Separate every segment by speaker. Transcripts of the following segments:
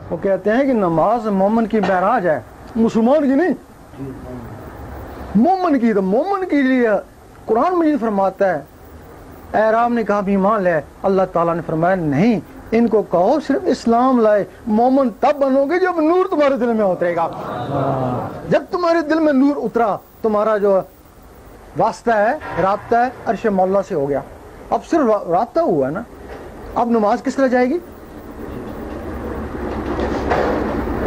Speaker 1: وہ کہتے ہیں کہ نماز مومن کی معراج ہے، مسلمان کی نہیں، مومن کی. تو مومن کے لیے قرآن مجید فرماتا ہے، اعراب نے کہا بھی ایمان لے، اللہ تعالیٰ نے فرمایا نہیں، ان کو کہو صرف اسلام لائے. مومن تب بنو گے جب نور تمہارے دل میں اترے گا. جب تمہارے دل میں نور اترا، تمہارا جو واسطہ ہے، رابطہ ہے، عرش مولا سے ہو گیا. اب صرف رابطہ ہوا ہے نا، اب نماز کس طرح جائے گی؟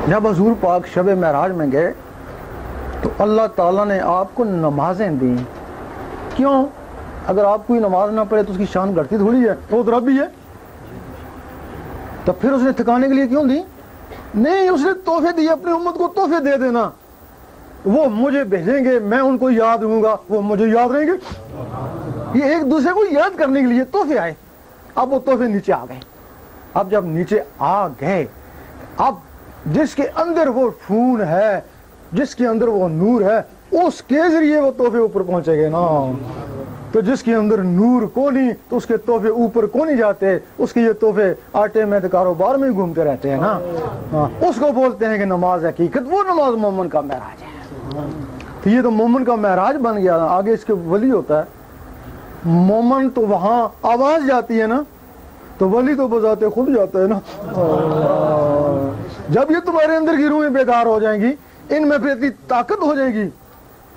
Speaker 1: جب حضور پاک شب معراج میں گئے تو اللہ تعالیٰ نے آپ کو نمازیں دیں. کیوں؟ اگر آپ کوئی نماز نہ پڑھے تو اس کی شان گھٹتی تھوڑی ہے، وہ تو رب ہی ہے. تو پھر اس نے تھکانے کے لیے کیوں دی؟ نہیں، اس نے تحفے دیے، اپنی امت کو تحفے دے دینا. وہ مجھے بھیجیں گے، میں ان کو یاد ہوں گا، وہ مجھے یاد رہیں گے. یہ ایک دوسرے کو یاد کرنے کے لیے تحفے آئے. اب وہ تحفے نیچے آ گئے. اب جب نیچے آ گئے، اب جس کے اندر وہ خون ہے، جس کے اندر وہ نور ہے، اس کے ذریعے وہ تحفے اوپر پہنچے گے نا. تو جس کے اندر نور کو نہیں تو اس کے تحفے اوپر کو نہیں جاتے. اس کے یہ تحفے آٹے میں کاروبار میں گھومتے رہتے ہیں نا. اس کو بولتے ہیں کہ نماز حقیقت. وہ نماز مومن کا معراج ہے. تو یہ تو مومن کا معراج بن گیا. آگے اس کے ولی ہوتا ہے. مومن تو وہاں آواز جاتی ہے نا، تو ولی تو بذات خود جاتا ہے نا. جب یہ تمہارے اندر کی روحیں بیدار ہو جائیں گی، ان میں پھر اتنی طاقت ہو جائے گی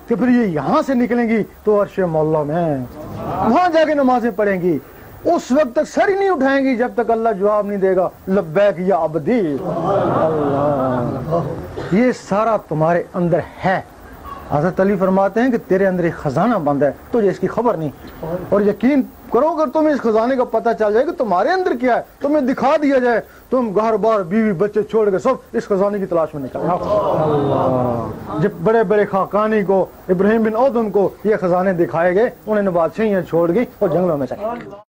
Speaker 1: کہ پھر یہ یہاں سے نکلیں گی تو عرش مولا میں وہاں جا کے نمازیں پڑھیں گی. اس وقت تک سر ہی نہیں اٹھائیں گی جب تک اللہ جواب نہیں دے گا لبیک یا عبدی. اللہ، یہ سارا تمہارے اندر ہے. حضرت علی فرماتے ہیں کہ تیرے اندر ایک خزانہ بند ہے، تجھے اس کی خبر نہیں. اور یقین کرو اگر تمہیں اس خزانے کا پتہ چل جائے کہ تمہارے اندر کیا ہے، تمہیں دکھا دیا جائے، تم گھر بار بیوی بچے چھوڑ کے سب اس خزانے کی تلاش میں نکلنا. جب بڑے بڑے خاقانی کو، ابراہیم بن ادم کو یہ خزانے دکھائے گئے، انہوں نے بادشاہیاں چھوڑ گئی اور جنگلوں میں چلے.